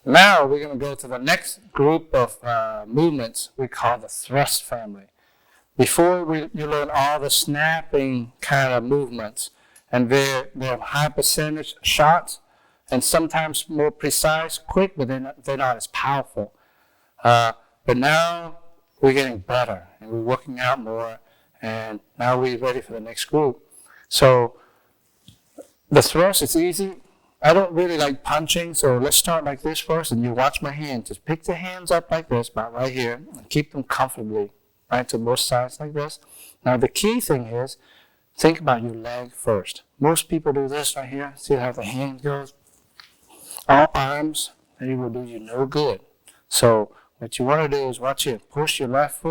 Now we're going to go to the next group of movements we call the thrust family. Before you learn all the snapping kind of movements, and they're high percentage shots, and sometimes more precise, quick, but they're not as powerful. But now we're getting better, and we're working out more, and now we're ready for the next group. So the thrust is easy. I don't really like punching, so let's start like this first, and you watch my hand. Just pick the hands up like this, about right here, and keep them comfortably, right, to both sides like this. Now the key thing is, think about your leg first. Most people do this right here. See how the hand goes? All arms, they will do you no good. So what you want to do is watch here. Push your left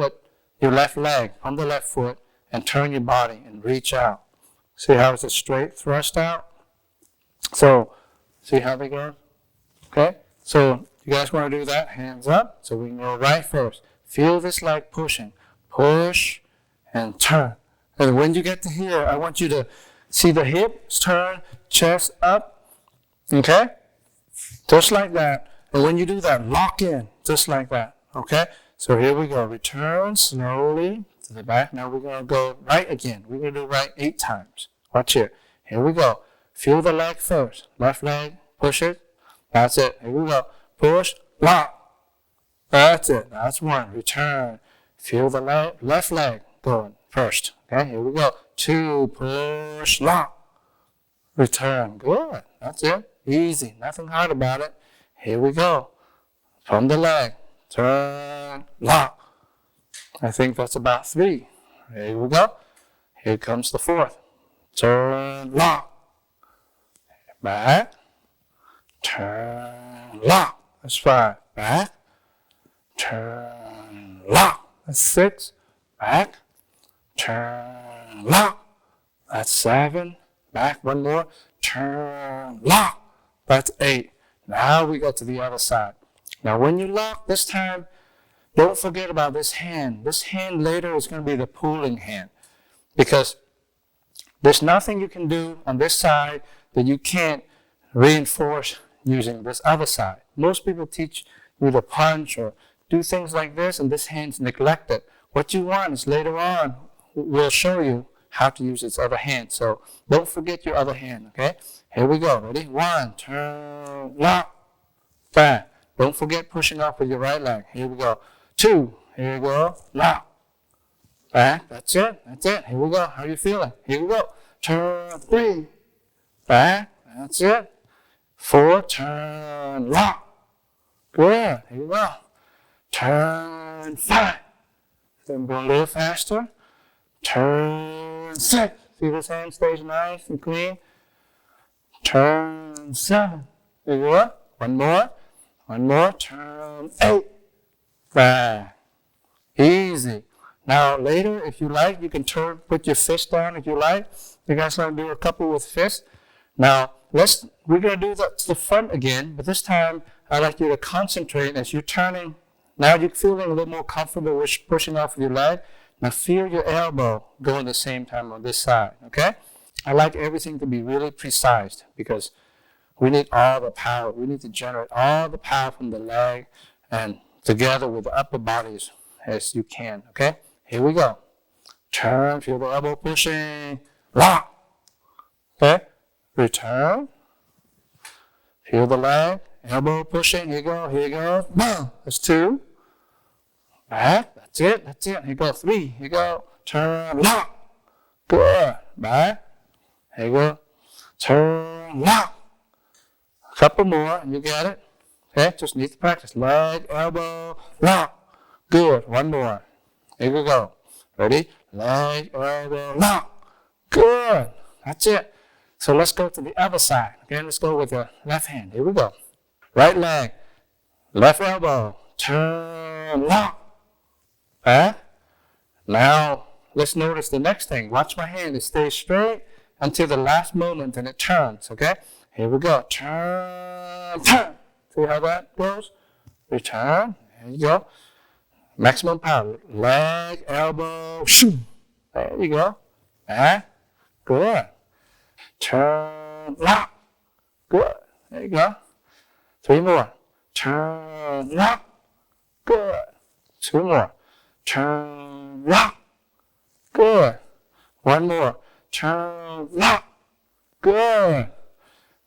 leg on the left foot, and turn your body and reach out. See how it's a straight thrust out? So, see how they go? Okay? So, you guys want to do that? Hands up. So, we can go right first. Feel this leg pushing. Push and turn. And when you get to here, I want you to see the hips turn, chest up. Okay? Just like that. And when you do that, lock in. Just like that. Okay? So, here we go. Return slowly to the back. Now, we're going to go right again. We're going to do right 8 times. Watch here. Here we go. Feel the leg first. Left leg, push it. That's it. Here we go. Push, lock. That's it. That's 1. Return. Feel the left leg going first. Okay, here we go. 2, push, lock. Return. Good. That's it. Easy. Nothing hard about it. Here we go. From the leg. Turn, lock. I think that's about 3. Here we go. Here comes the 4th. Turn, lock. Back, turn, lock. That's 5. Back, turn, lock. That's 6. Back, turn, lock. That's 7. Back, 1 more. Turn, lock. That's 8. Now we go to the other side. Now when you lock this time, don't forget about this hand. This hand later is going to be the pulling hand, because there's nothing you can do on this side that you can't reinforce using this other side. Most people teach you to punch or do things like this, and this hand's neglected. What you want is later on, we'll show you how to use this other hand. So don't forget your other hand, okay? Here we go. Ready? 1, turn, lock, back. Don't forget pushing off with your right leg. Here we go. 2, here we go, lock, back. That's it. That's it. Here we go. How are you feeling? Here we go. Turn, 3, back. That's it. 4, turn, lock. Good. Here we go. Turn, 5. Then go a little faster. Turn, 6. See this hand stays nice and clean. Turn, 7. Here we go. 1 more. 1 more. Turn, 8. Back. Easy. Now later, if you like, you can put your fist down if you like. You guys want to do a couple with fists? Now, we're going to do the front again, but this time I'd like you to concentrate as you're turning. Now you're feeling a little more comfortable with pushing off your leg. Now feel your elbow going the same time on this side, okay? I like everything to be really precise, because we need all the power. We need to generate all the power from the leg and together with the upper bodies as you can, okay? Here we go. Turn, feel the elbow pushing, lock. Okay? Return. Feel the leg, elbow pushing. Here you go, here you go. Boom. That's 2. Back. That's it, that's it. Here you go. 3. Here you go. Turn, lock. Good. Back. Here you go. Turn, lock. A couple more, and you got it. Okay? Just need to practice. Leg, elbow, lock. Good. 1 more. Here we go. Ready? Leg, elbow, lock. Good. That's it. So let's go to the other side. Okay, let's go with the left hand. Here we go. Right leg, left elbow, turn, lock. Back. Now, let's notice the next thing. Watch my hand. It stays straight until the last moment, and it turns, okay? Here we go. Turn, turn. See how that goes? Return. There you go. Maximum power. Leg, elbow, shoo. There you go. Back. Good. Turn, lock. Good. There you go. 3 more. turn, lock. Good. Two more. Turn, lock. Good. One more. Turn, lock. Good.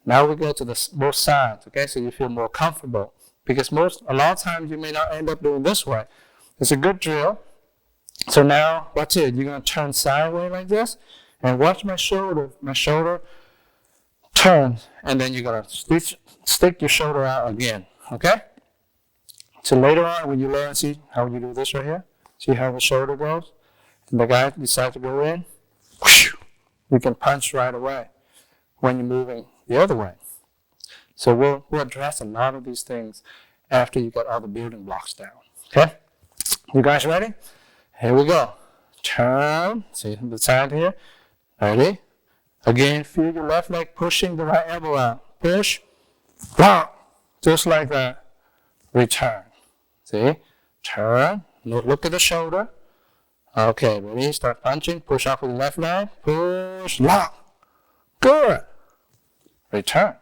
Now we go to both sides, okay? So you feel more comfortable. Because a lot of times you may not end up doing this way. It's a good drill. So now, watch it. You're going to turn sideways like this. And watch my shoulder. My shoulder turns. And then you're going to stick your shoulder out again, okay? So later on, when you learn, see how you do this right here? See how the shoulder goes? And the guy decides to go in. Whoosh, you can punch right away when you're moving the other way. So we'll address a lot of these things after you got all the building blocks down. Okay? You guys ready? Here we go. Turn. See the side here? Ready? Again, feel your left leg pushing the right elbow out. Push. Block. Just like that. Return. See? Turn. Look at the shoulder. Okay, ready? Start punching. Push off with the left leg. Push. Lock. Good. Return.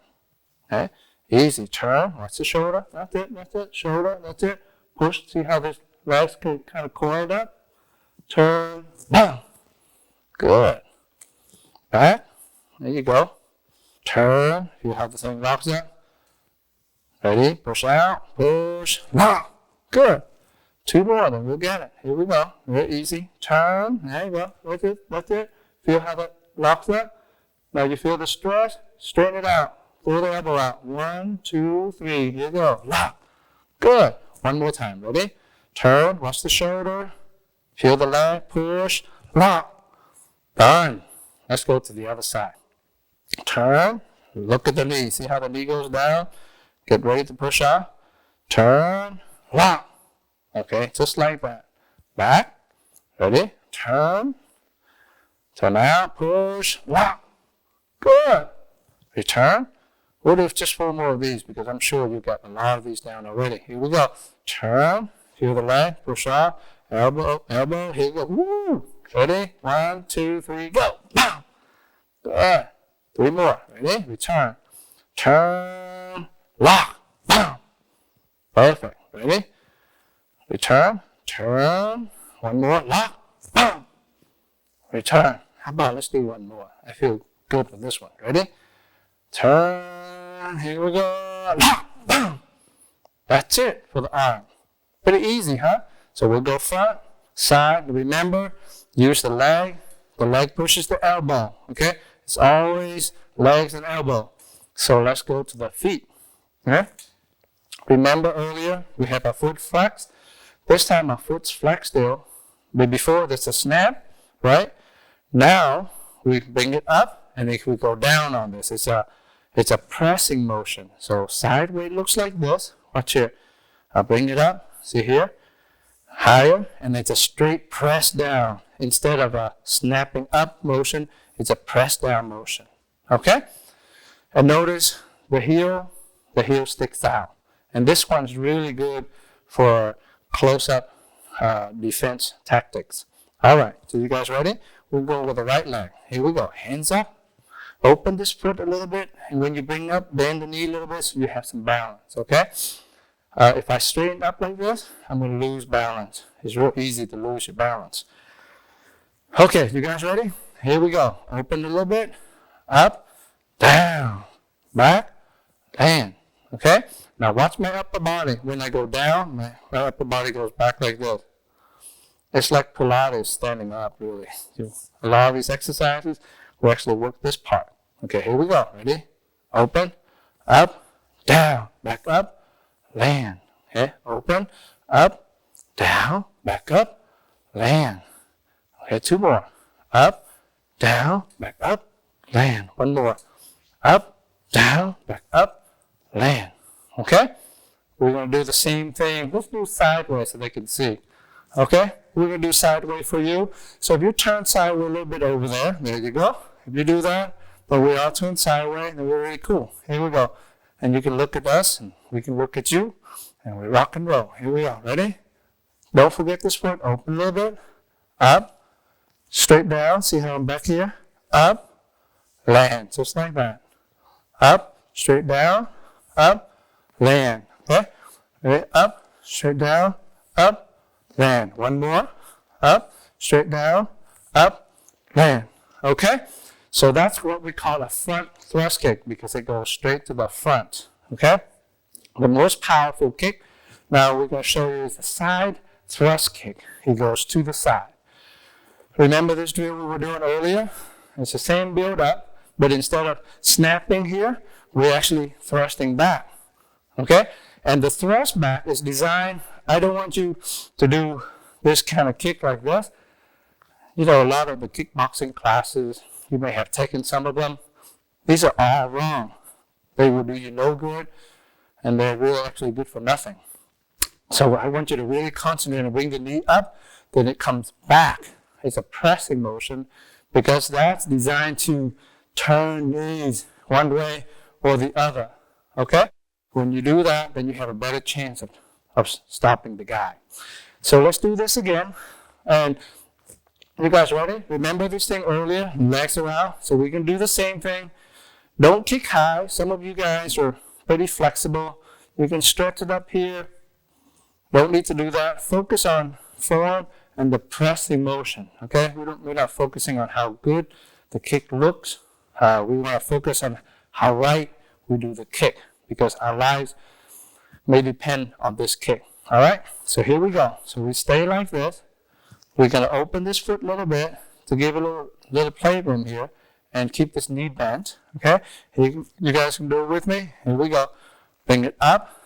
Okay? Easy. Turn. Watch the shoulder. That's it. That's it. Shoulder. That's it. Push. See how this legs can kind of coiled up? Turn. Down. Good. Back. There you go. Turn. You have the thing locked up. Ready? Push out. Push. Lock. Good. Two more, then we'll get it. Here we go. Very easy. Turn. There you go. That's it. That's it. Feel how that locks up? Now you feel the stress? Straighten it out. Pull the elbow out. 1, 2, 3. Here you go. Lock. Good. One more time. Ready? Turn. Watch the shoulder. Feel the leg. Push. Lock. Done. Let's go to the other side. Turn. Look at the knee. See how the knee goes down? Get ready to push out. Turn. Lock. Okay, just like that. Back. Ready? Turn. Turn out. Push. Lock. Good. Return. We'll do just 4 more of these because I'm sure you got a lot of these down already. Here we go. Turn. Feel the leg. Push out. Elbow. Elbow. Here we go. Woo. Ready? 1, 2, 3. Go. Bam. Good. 3 more. Ready? Return. Turn. Lock. Bam. Perfect. Ready? Return. Turn. One more. Lock. Bam. Return. How about let's do one more? I feel good with this one. Ready? Turn. Here we go. Lock. Bam. That's it for the arm. Pretty easy, huh? So we'll go front, side. Remember, use the leg. The leg pushes the elbow. Okay? It's always legs and elbow. So let's go to the feet. Okay? Remember earlier we had our foot flexed. This time our foot's flexed still. But before there's a snap, right? Now we bring it up and if we go down on this, it's a pressing motion. So sideways looks like this. Watch here. I'll bring it up. See here? Higher, and it's a straight press down. Instead of a snapping up motion, it's a press down motion. Okay? And notice the heel sticks out. And this one's really good for close-up defense tactics. All right, so you guys ready? We'll go with the right leg. Here we go. Hands up. Open this foot a little bit. And when you bring up, bend the knee a little bit so you have some balance, okay? If I straighten up like this, I'm going to lose balance. It's real easy to lose your balance. Okay, you guys ready? Here we go. Open a little bit. Up, down, back, and. Okay? Now watch my upper body. When I go down, my upper body goes back like this. It's like Pilates standing up, really. A lot of these exercises will actually work this part. Okay, here we go. Ready? Open, up, down, back up, land. Okay, open, up, down, back up, land. Okay, 2 more. Up, down, back up, land. 1 more. Up, down, back up, land. Okay? We're going to do the same thing. Let's do sideways so they can see. Okay? We're going to do sideways for you. So if you turn sideways a little bit over there, there you go. If you do that, but we all turn sideways, then we're really cool. Here we go. And you can look at us, and we can look at you, and we rock and roll. Here we go. Ready? Don't forget this foot. Open a little bit. Up. Straight down. See how I'm back here? Up. Land. Just like that. Up. Straight down. Up. Land. Okay? Ready? Up, straight down, up, land. One more. Up, straight down, up, land. Okay? So that's what we call a front thrust kick because it goes straight to the front. Okay? The most powerful kick, now we're going to show you is the side thrust kick. He goes to the side. Remember this drill we were doing earlier? It's the same build up, but instead of snapping here, we're actually thrusting back. Okay? And the thrust back is designed, I don't want you to do this kind of kick like this. You know, a lot of the kickboxing classes, you may have taken some of them. These are all wrong. They will do you no good, and they're really actually good for nothing. So I want you to really concentrate and bring the knee up, then it comes back. It's a pressing motion because that's designed to turn knees one way or the other. Okay? When you do that, then you have a better chance of stopping the guy. So let's do this again. And you guys ready? Remember this thing earlier? Legs around. So we can do the same thing. Don't kick high. Some of you guys are pretty flexible. You can stretch it up here. Don't need to do that. Focus on form and the pressing motion. Okay? We're not focusing on how good the kick looks. We want to focus on how right we do the kick because our lives may depend on this kick. All right? So here we go. So we stay like this. We're going to open this foot a little bit to give a little playroom here and keep this knee bent. Okay? You guys can do it with me. Here we go. Bring it up.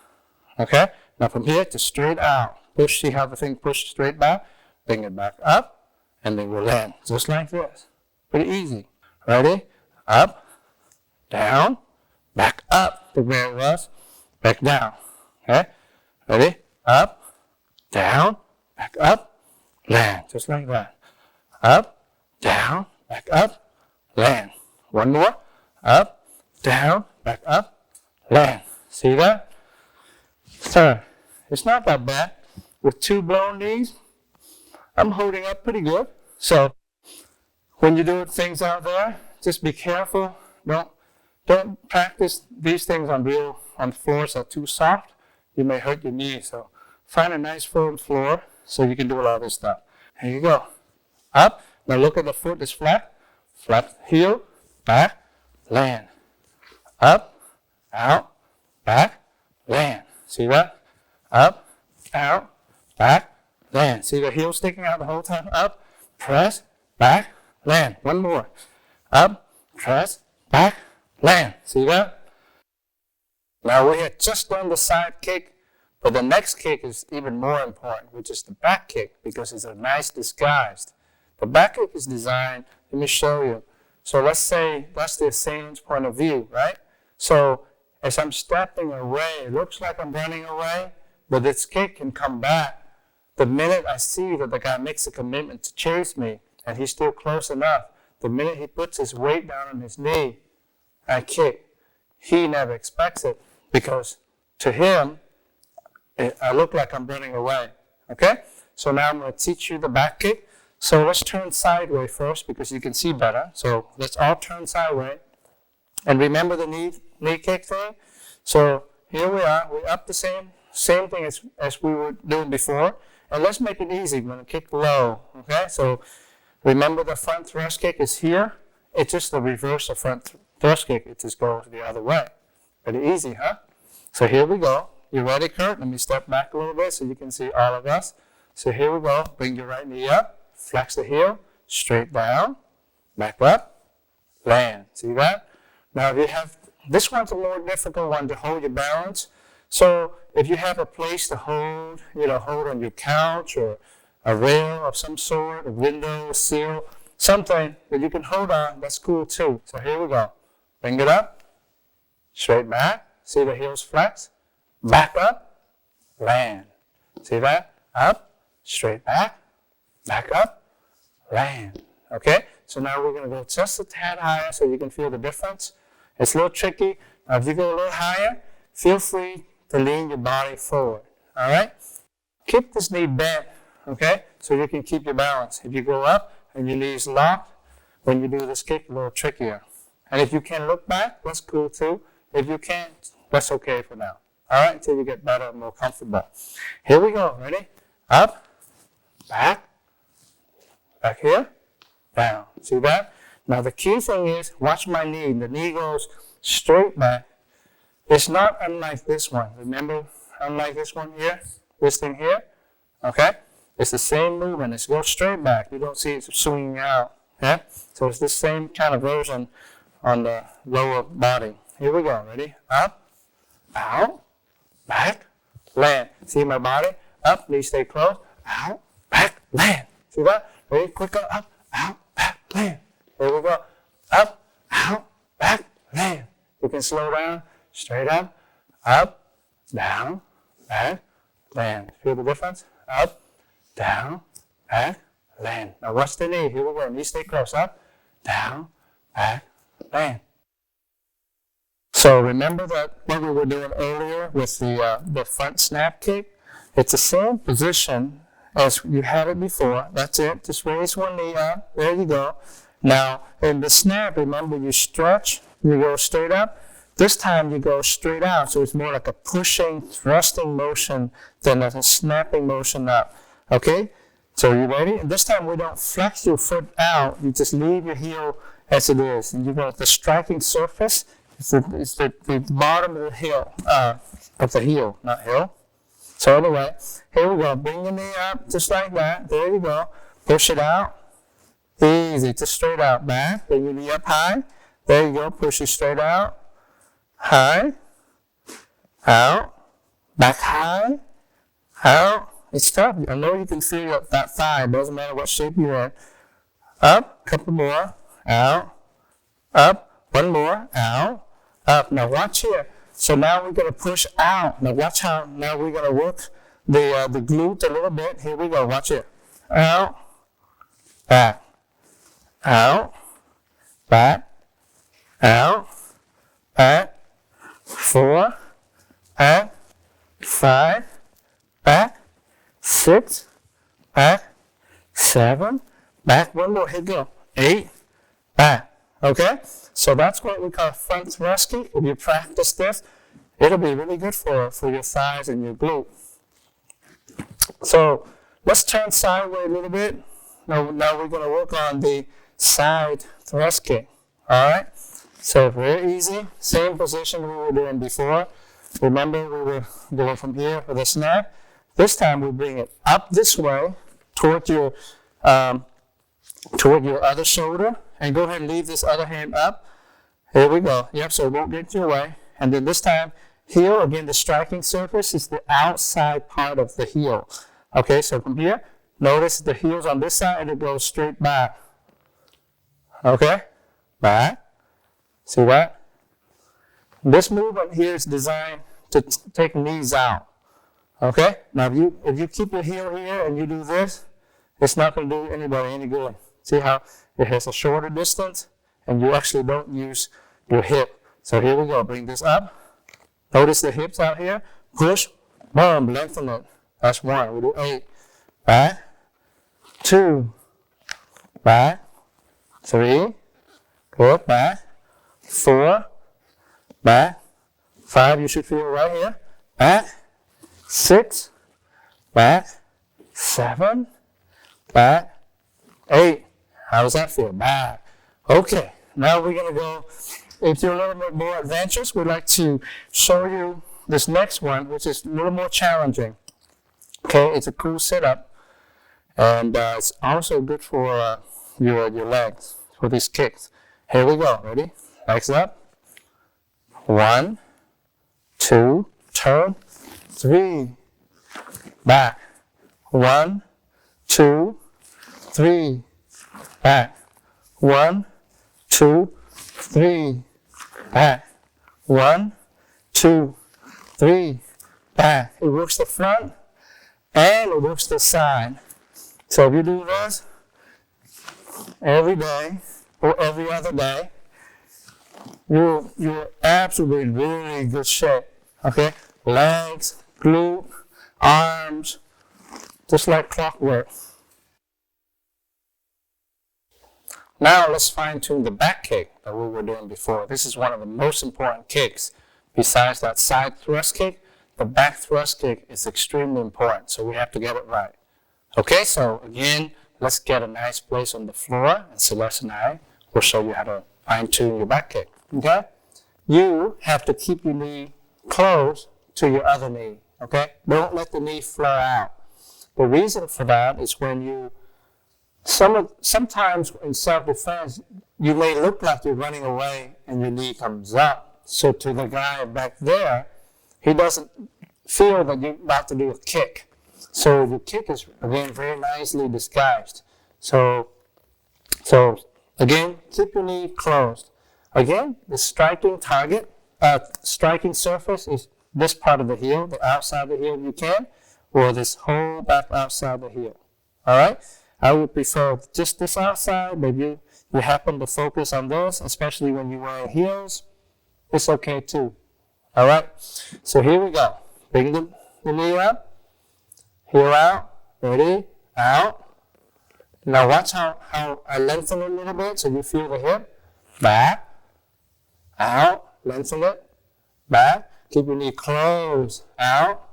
Okay? Now from here to straight out. Push, see how the thing pushed straight back? Bring it back up, and then we'll land. Just like this. Pretty easy. Ready? Up, down, back up to where it was, back down. Okay? Ready? Up, down, back up, land. Just like that. Up, down, back up, land. One more. Up, down, back up, land. See that? So, it's not that bad. With two blown knees, I'm holding up pretty good. So, when you do things out there, just be careful. Don't practice these things on floors that are too soft. You may hurt your knees. So, find a nice firm floor so you can do a lot of this stuff. Here you go. Up. Now look at the foot that's flat. Flat heel, back, land. Up, out, back, land. See that? Up, out, back, land. See the heel sticking out the whole time? Up, press, back, land. One more. Up, press, back, land. See that? Now we had just done the side kick, but the next kick is even more important, which is the back kick, because it's a nice disguise. The back kick is designed, let me show you. So let's say that's the assailant's point of view, right? So as I'm stepping away, it looks like I'm running away, but this kick can come back. The minute I see that the guy makes a commitment to chase me, and he's still close enough, the minute he puts his weight down on his knee, I kick. He never expects it, because to him, I look like I'm running away. Okay? So now I'm going to teach you the back kick. So let's turn sideways first, because you can see better. So let's all turn sideways. And remember the knee kick thing? So here we are. We're up the same thing as we were doing before. And let's make it easy. We're going to kick low. Okay? So remember the front thrust kick is here. It's just the reverse of front thrust kick. It just goes the other way. Pretty easy, huh? So here we go. You ready, Kurt? Let me step back a little bit so you can see all of us. So here we go. Bring your right knee up. Flex the heel. Straight down. Back up. Land. See that? Now, if you have, this one's a more difficult one to hold your balance. So if you have a place to hold, hold on your couch or a rail of some sort, a window, a sill, something that you can hold on, that's cool too. So here we go. Bring it up. Straight back. See the heels flex. Back up. Land. See that? Up. Straight back. Back up. Land. Okay? So now we're going to go just a tad higher so you can feel the difference. It's a little tricky. Now if you go a little higher, feel free to lean your body forward. All right? Keep this knee bent, okay? So you can keep your balance. If you go up and your knee's locked, when you do this kick, a little trickier. And if you can look back, that's cool too. If you can't, that's okay for now. All right, until you get better and more comfortable. Here we go. Ready? Up, back here, down. See that? Now the key thing is, watch my knee. The knee goes straight back. It's not unlike this one. Remember, unlike this one here, this thing here, okay? It's the same movement. It goes straight back. You don't see it swinging out, yeah? So it's the same kind of version on the lower body. Here we go. Ready? Up, out, back, land. See my body? Up, knees stay close. Out, back, land. See that? Ready? Quicker. Up, out, back, land. Here we go. Up, out, back, land. You can slow down. Straight up, down, back, land. Feel the difference? Up, down, back, land. Now watch the knee. Here we go. Knee stay close. Up, down, back, land. So remember that what we were doing earlier with the front snap kick? It's the same position as you had it before. That's it. Just raise one knee up. There you go. Now in the snap, remember you stretch, you go straight up. This time you go straight out, so it's more like a pushing, thrusting motion than a snapping motion up. Okay? So you ready? And this time we don't flex your foot out. You just leave your heel as it is. And you go, the striking surface is the bottom of the heel, not hill. So anyway, here we go. Bring your knee up just like that. There you go. Push it out. Easy. Just straight out. Back. Bring your knee up high. There you go. Push it straight out. High, out, back high, out. It's tough. I know you can feel that thigh. It doesn't matter what shape you're in. Up, couple more, out, up, one more, out, up. Now watch here. So now we're going to push out. Now watch how, now we're going to work the glute a little bit. Here we go. Watch it. Out, back, out, back, out, back. 4, back, 5, back, 6, back, 7, back, one more, here we go, 8, back, okay? So that's what we call front thrust kick. If you practice this, it'll be really good for your thighs and your glute. So let's turn sideways a little bit. Now we're going to work on the side thrust kick, all right? So very easy, same position we were doing before. Remember we were going from here for the snap. This time we bring it up this way toward your other shoulder, and go ahead and leave this other hand up. Here we go. Yep, so it won't get your way. And then this time, heel, again, the striking surface is the outside part of the heel. Okay, so from here, notice the heel's on this side and it goes straight back. Okay, back. See that? This movement here is designed to take knees out. Okay? Now if you keep your heel here and you do this, it's not going to do anybody any good. See how it has a shorter distance and you actually don't use your hip. So here we go. Bring this up. Notice the hips out here. Push, boom, lengthen it. That's 1. We do 8. Back. 2. Back. 3. Go back. 4, back, 5, you should feel right here, back, 6, back, 7, back, 8. How does that feel? Back. Okay, now we're going to go, if you're a little bit more adventurous, we'd like to show you this next one, which is a little more challenging. Okay, it's a cool sit-up, and it's also good for your legs, for these kicks. Here we go, ready? Legs up. 1, 2, turn, 3, back. 1, 2, 3, back. 1, 2, 3, back. 1, 2, 3, back. It works the front and it works the side. So if you do this every day or every other day, you're absolutely in really good shape. Okay? Legs, glute, arms, just like clockwork. Now let's fine tune the back kick that we were doing before. This is one of the most important kicks. Besides that side thrust kick, the back thrust kick is extremely important, so we have to get it right. Okay, so again, let's get a nice place on the floor, and Celeste and I will show you how to fine-tune your back kick. Okay? You have to keep your knee close to your other knee. Okay? Don't let the knee flare out. The reason for that is when you sometimes in self-defense, you may look like you're running away and your knee comes up. So to the guy back there, he doesn't feel that you're about to do a kick. So the kick is, again, very nicely disguised. So again, keep your knee closed. Again, the striking striking surface is this part of the heel, the outside of the heel if you can, or this whole back outside the heel. All right? I would prefer just this outside, but you happen to focus on this, especially when you wear heels, it's okay too. All right? So here we go. Bring the knee up, heel out, ready, out. Now watch how I lengthen it a little bit so you feel the hip. Back, out, lengthen it, back. Keep your knee closed, out.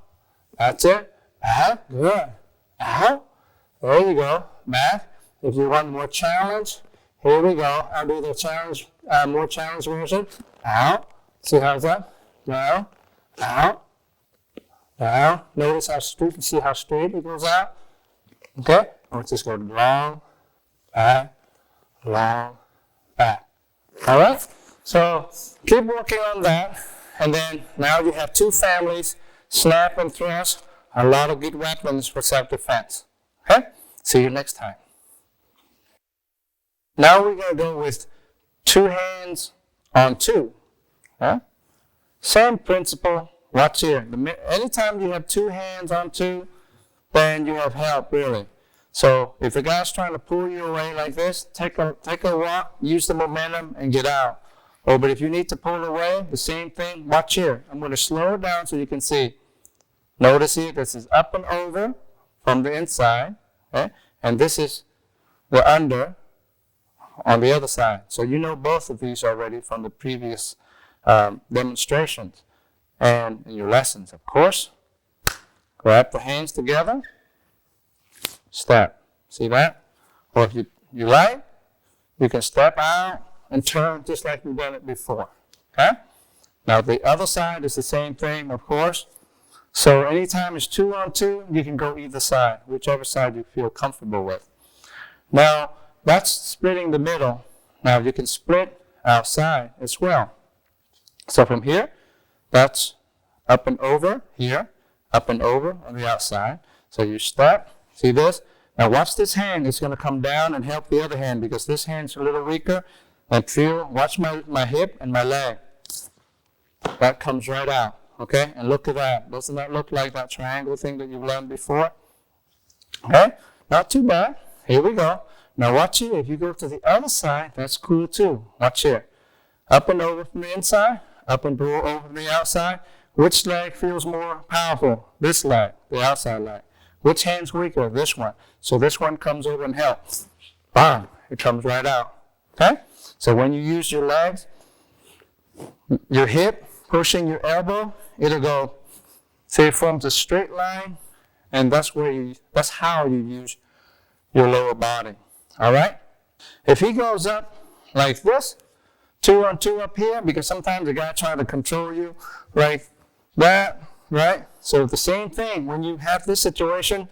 That's it. Back, good. Out. There you go. Back. If you want more challenge, here we go. I'll do the challenge, more challenge version. Out. See how's that? Down. Out. Down. Notice how straight. See how straight it goes out. Okay. Let's just go long, back, back. All right. So keep working on that, and then now you have two families: snap and thrust. A lot of good weapons for self-defense. Okay? See you next time. Now we're going to go with two hands on two. Huh? Same principle. Watch here. Anytime you have two hands on two, then you have help, really. So if a guy's trying to pull you away like this, take a walk, use the momentum, and get out. Oh, but if you need to pull away, the same thing. Watch here. I'm going to slow it down so you can see. Notice here, this is up and over from the inside, okay? And this is the under on the other side. So you know both of these already from the previous demonstrations and in your lessons, of course. Grab the hands together, step. See that? Or if you like, you can step out and turn just like we've done it before. Okay? Now the other side is the same thing, of course. So anytime it's two on two, you can go either side, whichever side you feel comfortable with. Now, that's splitting the middle. Now you can split outside as well. So from here, that's up and over here, up and over on the outside. So you step, see this? Now watch this hand, it's going to come down and help the other hand because this hand's a little weaker. And feel, watch my hip and my leg. That comes right out. Okay, and look at that. Doesn't that look like that triangle thing that you've learned before? Okay, not too bad. Here we go. Now watch here. If you go to the other side, that's cool too. Watch here. Up and over from the inside, up and over from the outside. Which leg feels more powerful? This leg, the outside leg. Which hand's weaker? This one. So this one comes over and helps. Bam, it comes right out. Okay, so when you use your legs, your hip, pushing your elbow, it'll go, say, it forms a straight line, and that's how you use your lower body. All right? If he goes up like this, two on two up here, because sometimes the guy trying to control you like that, right? So the same thing, when you have this situation,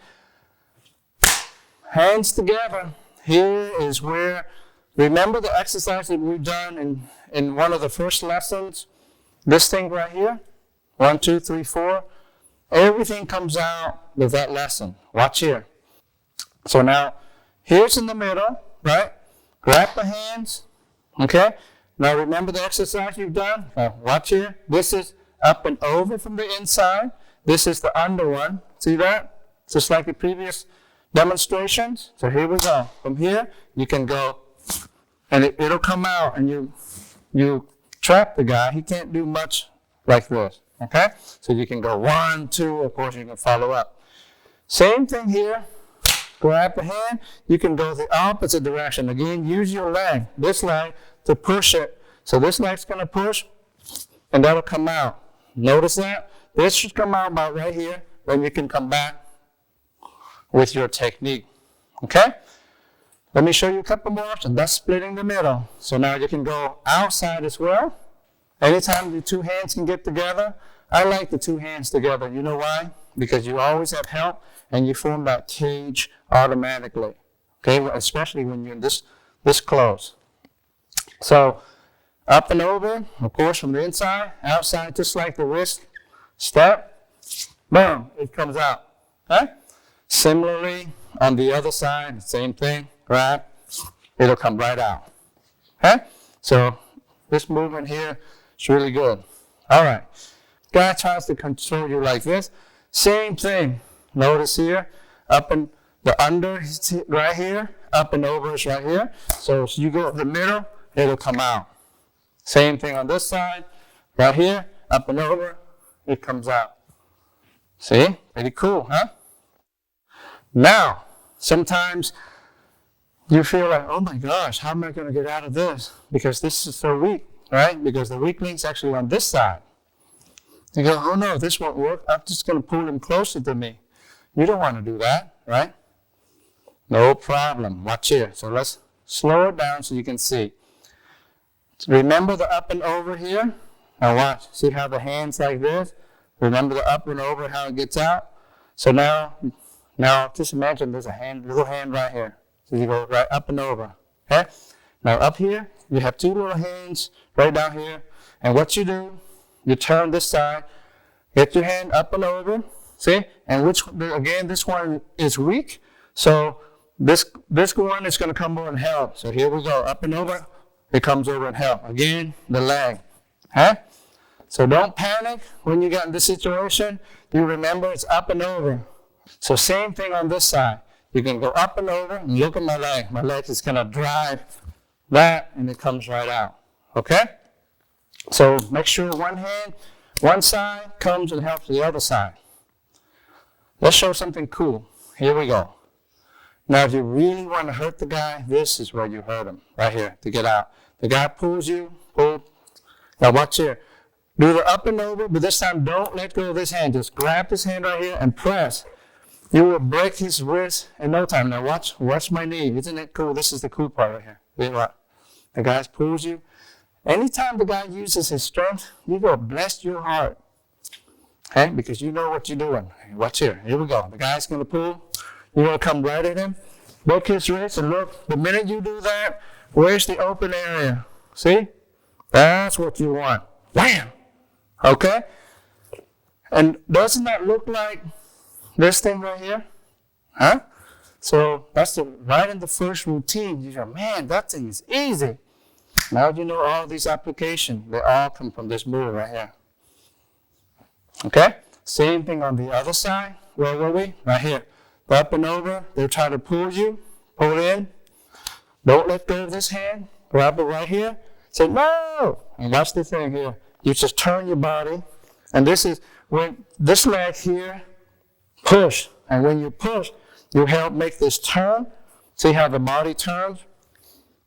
hands together, here is where, remember the exercise that we've done in one of the first lessons? This thing right here, 1, 2, 3, 4, everything comes out with that lesson. Watch here. So now, here's in the middle, right? Grab the hands, okay? Now remember the exercise you've done? Watch here. This is up and over from the inside. This is the under one. See that? Just like the previous demonstrations. So here we go. From here, you can go, and it'll come out, and you trap the guy. He can't do much like this, okay? So you can go 1, 2, of course you can follow up. Same thing here. Grab the hand. You can go the opposite direction. Again, use your leg, this leg, to push it. So this leg's going to push, and that'll come out. Notice that? This should come out about right here. Then you can come back with your technique. Okay? Let me show you a couple more options. That's splitting the middle. So now you can go outside as well. Anytime the two hands can get together, I like the two hands together. You know why? Because you always have help and you form that cage automatically. Okay? Especially when you're this close. So up and over, of course, from the inside, outside, just like the wrist. Step, boom, it comes out. Okay? Similarly, on the other side, same thing, grab, it'll come right out. Okay? So this movement here is really good. All right. Guy tries to control you like this. Same thing. Notice here, up and the under is right here, up and over is right here. So you go in the middle, it'll come out. Same thing on this side, right here, up and over, it comes out. See? Pretty cool, huh? Now, sometimes you feel like, oh my gosh, how am I going to get out of this? Because this is so weak, right? Because the weak link's actually on this side. You go, oh no, this won't work. I'm just going to pull him closer to me. You don't want to do that, right? No problem. Watch here. So let's slow it down so you can see. Remember the up and over here? Now watch. See how the hand's like this? Remember the up and over, how it gets out? So now just imagine there's a little hand right here. So you go right up and over. Okay? Now up here, you have two little hands right down here. And what you do, you turn this side, get your hand up and over. See? And again, this one is weak. So this one is going to come over and help. So here we go, up and over. It comes over and help. Again, the leg. Huh? So don't panic when you get in this situation. You remember it's up and over. So same thing on this side. You can go up and over and look at my leg. My leg is going to drive that and it comes right out. Okay? So make sure one side comes and helps the other side. Let's show something cool. Here we go. Now if you really want to hurt the guy, this is where you hurt him. Right here to get out. The guy pulls you, pull. Now watch here. Do the up and over, but this time don't let go of this hand. Just grab this hand right here and press. You will break his wrist in no time. Now watch my knee. Isn't it cool? This is the cool part right here. See what? The guy pulls you. Anytime the guy uses his strength, you go bless your heart. Okay? Because you know what you're doing. Watch here. Here we go. The guy's going to pull. You're going to come right at him. Break his wrist and look. The minute you do that, where's the open area? See? That's what you want. Wham! Okay? And doesn't that look like this thing right here? Huh? So that's right in the first routine. You go, man, that thing is easy. Now you know all these applications. They all come from this move right here. Okay? Same thing on the other side. Where were we? Right here. Up and over. They're trying to pull you. Pull in. Don't let go of this hand. Grab it right here. Say, no! And watch the thing here. You just turn your body. And this is when this leg here, push. And when you push, you help make this turn. See how the body turns?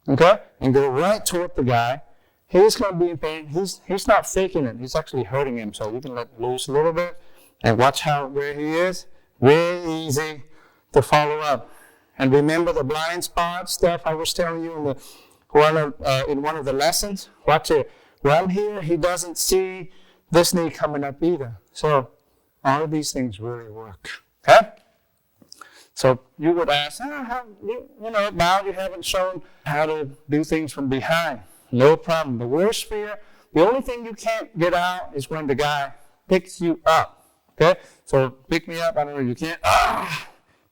Okay? And go right toward the guy. He's going to be in pain. He's not faking it. He's actually hurting him. So you can let loose a little bit. And watch where he is. Very easy to follow up. And remember the blind spot stuff I was telling you in one of the lessons? Watch it. When I'm here, he doesn't see this knee coming up either. So all of these things really work. Okay? So you would ask, now you haven't shown how to do things from behind. No problem. The worst fear, the only thing you can't get out is when the guy picks you up. Okay? So pick me up, I don't know, you can't.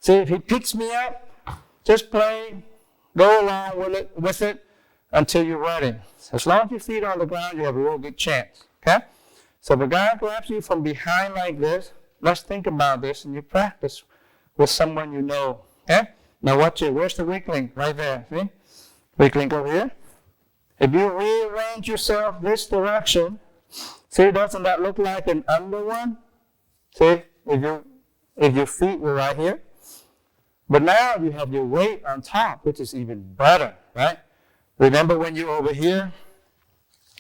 See, if he picks me up, just play, go along with it until you're ready. As long as your feet are on the ground, you have a real good chance. Okay? So if a guy grabs you from behind like this, let's think about this and you practice with someone you know. Okay? Now watch it. Where's the weak link? Right there. See? Weak link over here. If you rearrange yourself this direction, see, doesn't that look like an under one? See, if your feet were right here. But now you have your weight on top, which is even better, right? Remember when you're over here,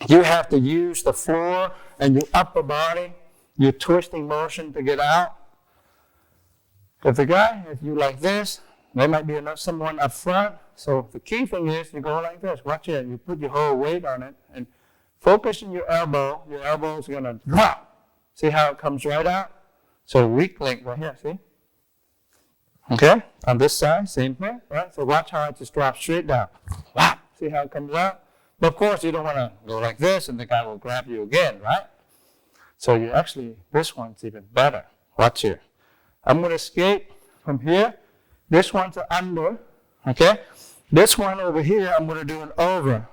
you have to use the floor and your upper body your twisting motion to get out. If the guy has you like this, there might be someone up front. So the key thing is you go like this. Watch it. You put your whole weight on it and focus on your elbow. Your elbow is going to drop. See how it comes right out? So weak link right here, see? Okay? On this side, same thing, right? So watch how it just drops straight down. Wow! See how it comes out? But of course, you don't want to go like this and the guy will grab you again, right? So you actually, this one's even better. Watch here. I'm going to escape from here. This one's an under, okay? This one over here, I'm going to do an over,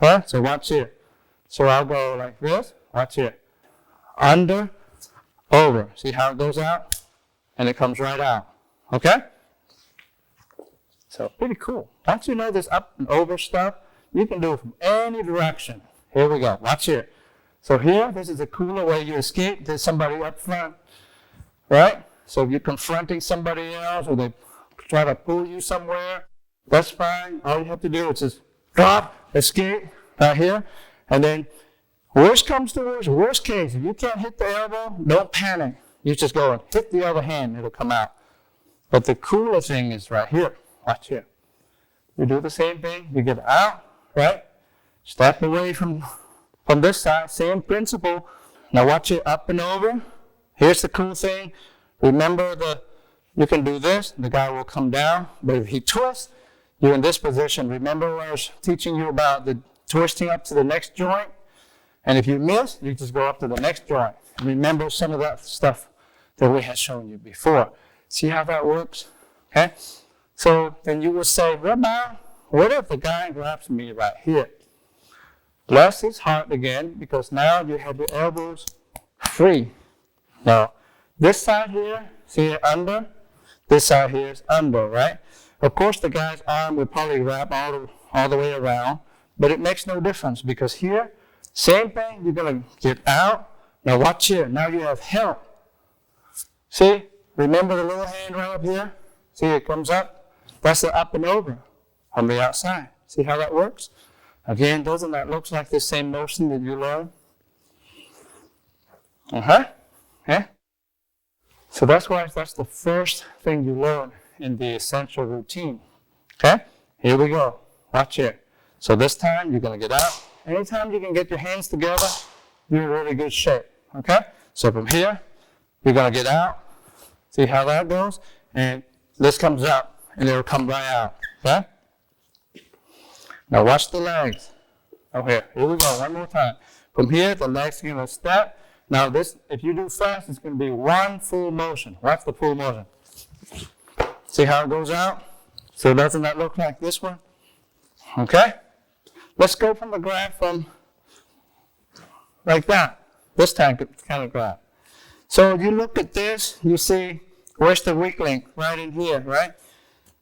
right? So watch here. So I'll go like this. Watch here. Under, over. See how it goes out? And it comes right out, okay? So pretty cool. Once you know this up and over stuff, you can do it from any direction. Here we go. Watch here. So here, this is a cooler way you escape. There's somebody up front, right? So if you're confronting somebody else or they try to pull you somewhere, that's fine. All you have to do is just drop, escape right here. And then worst comes to worst case, if you can't hit the elbow, don't panic. You just go and hit the other hand, it'll come out. But the cooler thing is right here. Watch here. You do the same thing. You get out, right? Step away from this side. Same principle. Now watch it up and over. Here's the cool thing. Remember you can do this. The guy will come down. But if he twists, you're in this position. Remember when I was teaching you about the twisting up to the next joint? And if you miss, you just go up to the next joint. Remember some of that stuff that we had shown you before. See how that works? Okay? So then you will say, Rabbi, what if the guy grabs me right here? Bless his heart again, because now you have your elbows free. Now, this side here, see it under? This side here is under, right? Of course, the guy's arm will probably wrap all the way around, but it makes no difference because here, same thing, you're going to get out. Now watch here. Now you have help. See? Remember the little hand right up here? See, it comes up. That's the up and over on the outside. See how that works? Again, doesn't that look like the same motion that you learned? Yeah? So that's the first thing you learn in the essential routine. Okay? Here we go. Watch here. So this time you're going to get out. Anytime you can get your hands together, you're in really good shape. Okay? So from here, you're going to get out. See how that goes? And this comes up, and it'll come right out. Okay? Now watch the legs. Here we go. One more time. From here, the legs are going to step. Now this, if you do fast, it's going to be one full motion. Watch the full motion. See how it goes out? So doesn't that look like this one? Okay? Let's go from the grab from like that. This time, kind of grab. So you look at this, you see, where's the weak link? Right in here, right?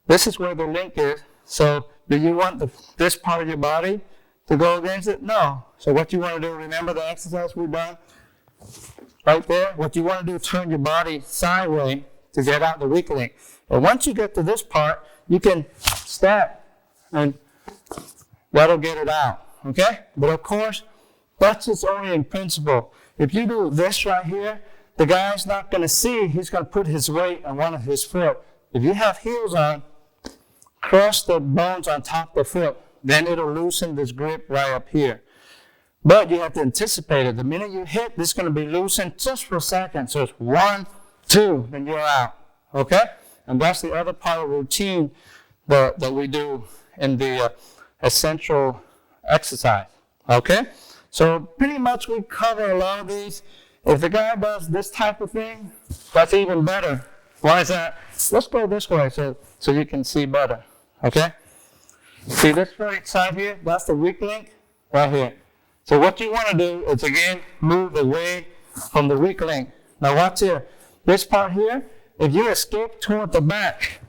This is where the link is. So do you want this part of your body to go against it? No. So what you want to do, remember the exercise we've done? Right there? What you want to do is turn your body sideways to get out the weak link. But once you get to this part, you can step and that'll get it out. Okay? But of course, that's just only in principle. If you do this right here, the guy's not going to see. He's going to put his weight on one of his foot. If you have heels on, cross the bones on top of the foot. Then it'll loosen this grip right up here. But you have to anticipate it. The minute you hit, this is going to be loosened just for a second. So it's 1, 2, then you're out. Okay? And that's the other part of the routine that we do in the essential exercise. Okay? So pretty much we cover a lot of these. If the guy does this type of thing, that's even better. Why is that? Let's go this way so you can see better. Okay? See this right side here? That's the weak link right here. So what you want to do is, again, move away from the weak link. Now watch here. This part here, if you escape toward the back,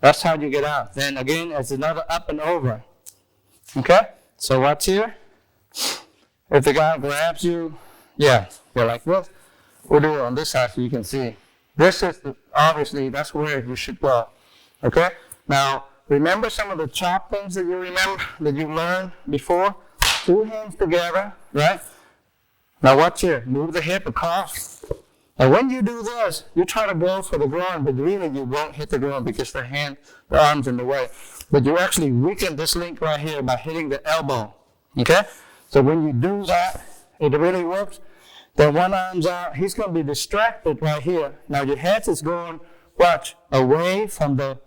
that's how you get out. Then again, it's another up and over. Okay? So watch here. If the guy grabs you, you're like this. We'll do it on this side so you can see. This is, obviously, that's where you should go. Okay? Now, remember some of the chop things that you learned before? 2 hands together, right? Now watch here. Move the hip across. Now when you do this, you try to go for the groin, but really you won't hit the groin because the arm's in the way. But you actually weaken this link right here by hitting the elbow. Okay? So when you do that, it really works. Then one arm's out. He's going to be distracted right here. Now your head is going, watch, away from the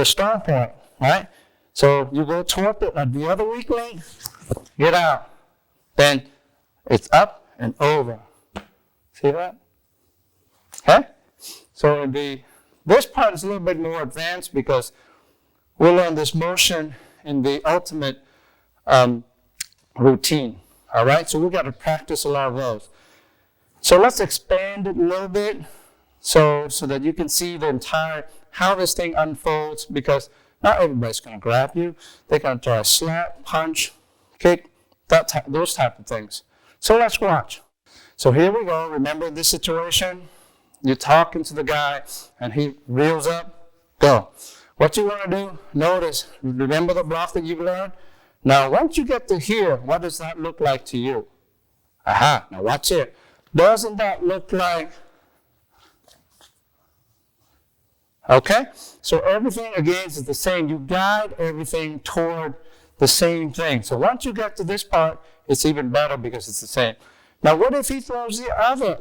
strong point, right? So you go toward the other weak link, get out. Then it's up and over. See that? Okay? So this part is a little bit more advanced because we'll learn this motion in the ultimate routine. All right? So we've got to practice a lot of those. So let's expand it a little bit so that you can see the entire, how this thing unfolds, because not everybody's going to grab you. They're going to try to slap, punch, kick, those type of things. So let's watch. So here we go. Remember this situation? You're talking to the guy, and he reels up. Go. What you want to do, notice, remember the block that you've learned? Now, once you get to here, what does that look like to you? Aha. Now watch it. Doesn't that look like... Okay? So everything, again, is the same. You guide everything toward the same thing. So once you get to this part, it's even better because it's the same. Now, what if he throws the other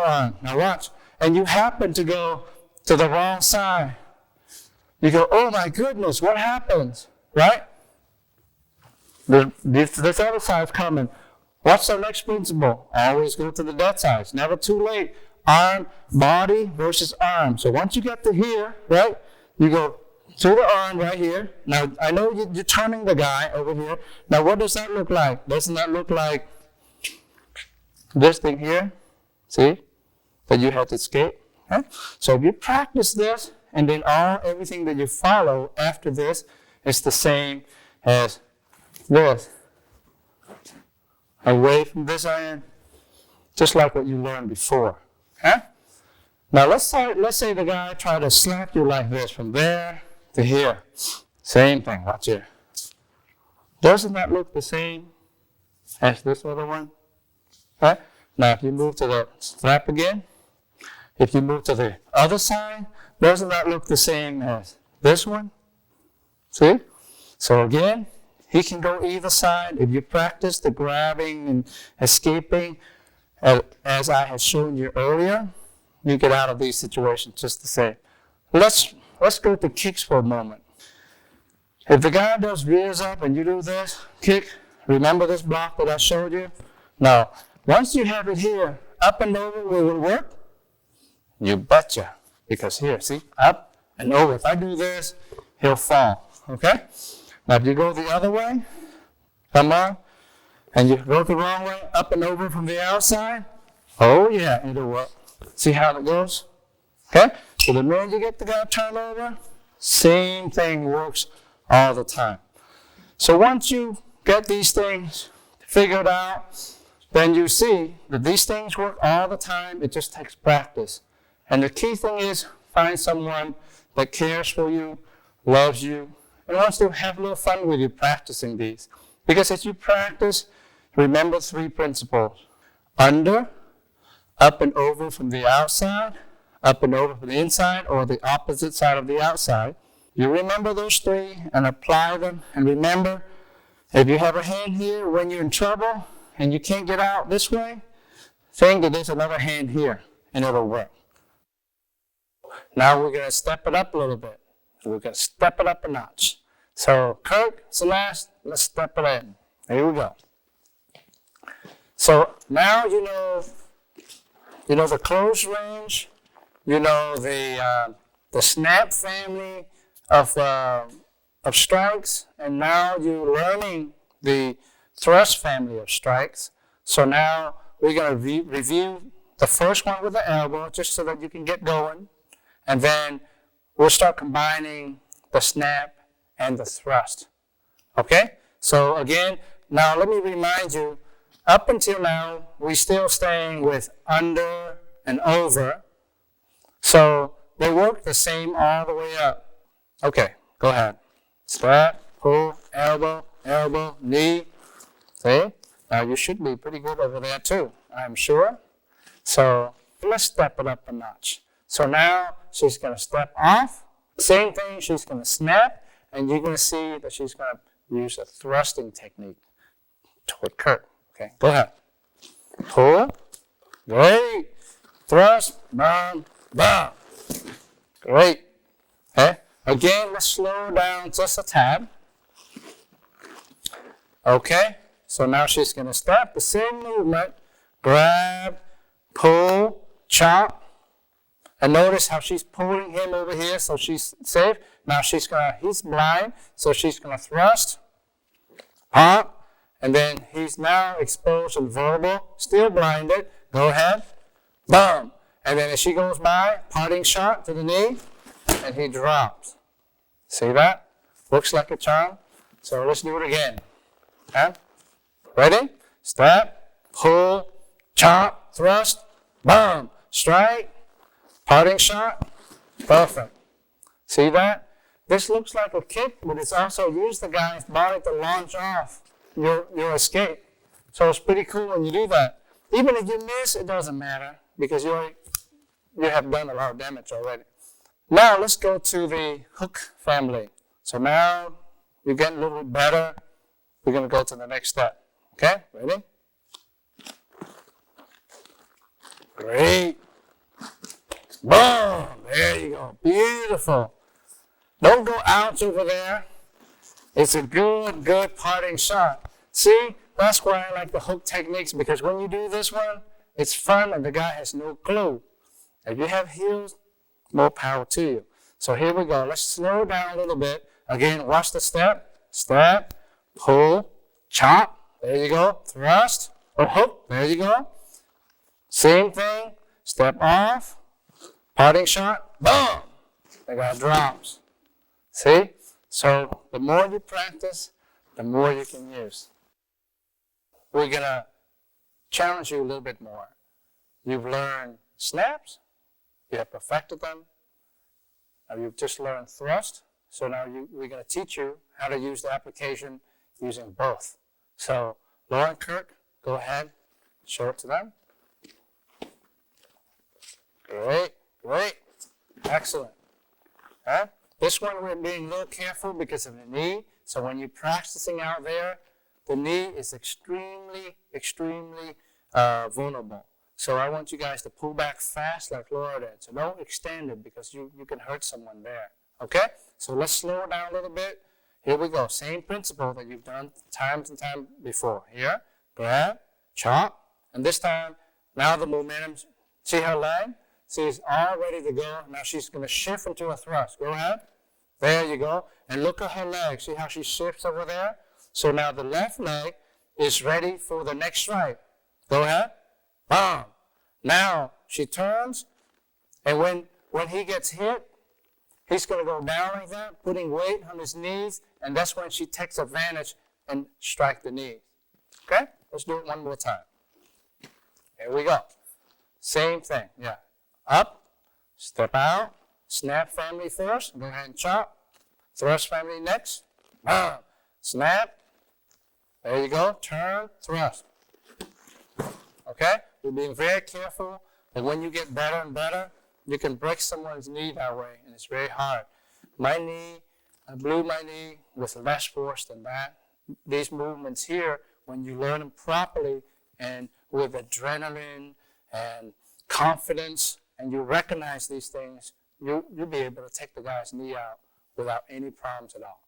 arm? Now watch. And you happen to go to the wrong side. You go, oh my goodness, what happens? Right? This other side's coming. What's the next principle? Always go to the dead side. It's never too late. Arm, body versus arm. So once you get to here, right, you go to the arm right here. Now, I know you're turning the guy over here. Now, what does that look like? Doesn't that look like this thing here? See? That you had to escape. Okay? So if you practice this, and then everything that you follow after this is the same as this. Away from this iron, just like what you learned before. Okay? Now let's say the guy tried to slap you like this from there to here. Same thing, watch here. Doesn't that look the same as this other one? Okay? Now if you move to the slap again, if you move to the other side, doesn't that look the same as this one? See? So again, he can go either side. If you practice the grabbing and escaping, as I have shown you earlier, you get out of these situations just the same. Let's go to kicks for a moment. If the guy does rears up and you do this, kick, remember this block that I showed you? Now, once you have it here, up and over, will it work? You betcha. Because here, see, up and over. If I do this, he'll fall, okay? Now, if you go the other way, come on, and you go the wrong way, up and over from the outside, oh yeah, it'll work. See how it goes? Okay? So the minute you get the guy turned over, same thing works all the time. So once you get these things figured out, then you see that these things work all the time. It just takes practice. And the key thing is find someone that cares for you, loves you, and wants to have a little fun with you practicing these. Because as you practice, remember 3 principles. Under, up and over from the outside, up and over from the inside, or the opposite side of the outside. You remember those 3 and apply them. And remember, if you have a hand here when you're in trouble and you can't get out this way, think that there's another hand here and it'll work. Now we're going to step it up a little bit. We're going to step it up a notch. So, Kirk, Celeste, let's step it in. Here we go. So now you know the close range, you know the snap family of strikes, and now you're learning the thrust family of strikes. So now we're going to review the first one with the elbow, just so that you can get going, and then we'll start combining the snap and the thrust. Okay? So again, now let me remind you, up until now, we're still staying with under and over. So they work the same all the way up. Okay, go ahead. Strap, pull, elbow, elbow, knee. See? You should be pretty good over there too, I'm sure. So let's step it up a notch. So now she's going to step off. Same thing, she's going to snap, and you're going to see that she's going to use a thrusting technique toward Kirk. Okay, go ahead. Pull. Great. Thrust. Boom. Boom. Great. Okay. Again, let's slow down just a tad. Okay. So now she's going to step the same movement. Grab, pull, chop. And notice how she's pulling him over here, so she's safe. Now he's blind, so she's gonna thrust, pop, and then he's now exposed and vulnerable, still blinded. Go ahead, boom. And then as she goes by, parting shot to the knee, and he drops. See that? Looks like a charm. So let's do it again. Okay? Ready? Step, pull, chop, thrust, boom, strike. Parting shot, perfect. See that? This looks like a kick, but it's also used the guy's body to launch off your escape. So it's pretty cool when you do that. Even if you miss, it doesn't matter because you have done a lot of damage already. Now let's go to the hook family. So now you're getting a little bit better. We're going to go to the next step. Okay, ready? Great. Boom! There you go. Beautiful. Don't go out over there. It's a good parting shot. See, that's why I like the hook techniques, because when you do this one, it's fun and the guy has no clue. If you have heels, more power to you. So here we go. Let's slow down a little bit. Again, watch the step. Step, pull, chop. There you go. Thrust or hook. There you go. Same thing. Step off. Parting shot, boom! The guy drops. See? So the more you practice, the more you can use. We're going to challenge you a little bit more. You've learned snaps. You have perfected them. Now you've just learned thrust. So now we're going to teach you how to use the application using both. So Lauren, Kirk, go ahead, show it to them. Great. Great. Excellent. Okay? This one we're being a little careful because of the knee. So when you're practicing out there, the knee is extremely vulnerable. So I want you guys to pull back fast like Laura did. So don't extend it because you can hurt someone there. Okay? So let's slow it down a little bit. Here we go. Same principle that you've done times and times before. Here, grab, chop, and this time, now the momentum, see her leg? She's all ready to go. Now she's going to shift into a thrust. Go ahead. There you go. And look at her leg. See how she shifts over there? So now the left leg is ready for the next strike. Go ahead. Boom. Now she turns, and when he gets hit, he's going to go down like that, putting weight on his knees, and that's when she takes advantage and strike the knees. Okay? Let's do it one more time. Here we go. Same thing. Yeah. Up, step out, snap family first, go ahead and chop, thrust family next, boom, snap, there you go, turn, thrust. Okay? We're being very careful that when you get better and better, you can break someone's knee that way, and it's very hard. My knee, I blew my knee with less force than that. These movements here, when you learn them properly and with adrenaline and confidence, and you recognize these things, you'll be able to take the guy's knee out without any problems at all.